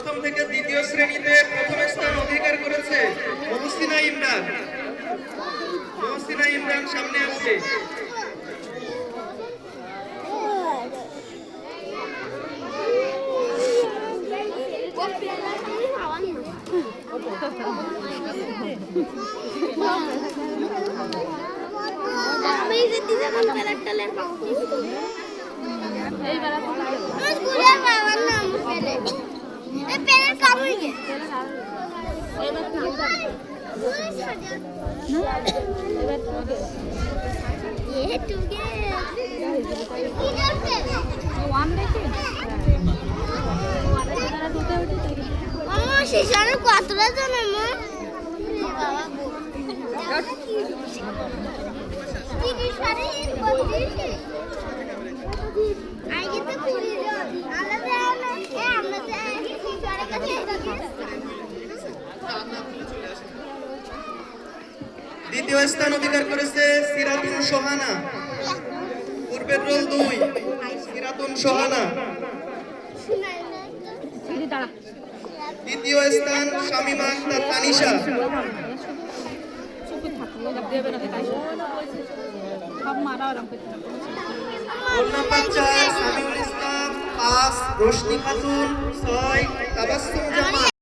প্রথম থেকে দ্বিতীয় শ্রেণীতে প্রথম স্থান অধিকার করেছে মহসিনা ইমরান। মহসিনা ইমরান সামনে আসছে। কতটা জানো দ্বিতীয় স্থান অধিকার করেছে সিরাতুন সোহানা, পূর্বের রোল 2 সিরাতুন সোহানা। তৃতীয় স্থান শামিমা আক্তার তানিশা। রোল নাম্বার 4 সামিউল ইসলাম, 5 রোশনি খাতুন, 6 তাবাসসুম জামান।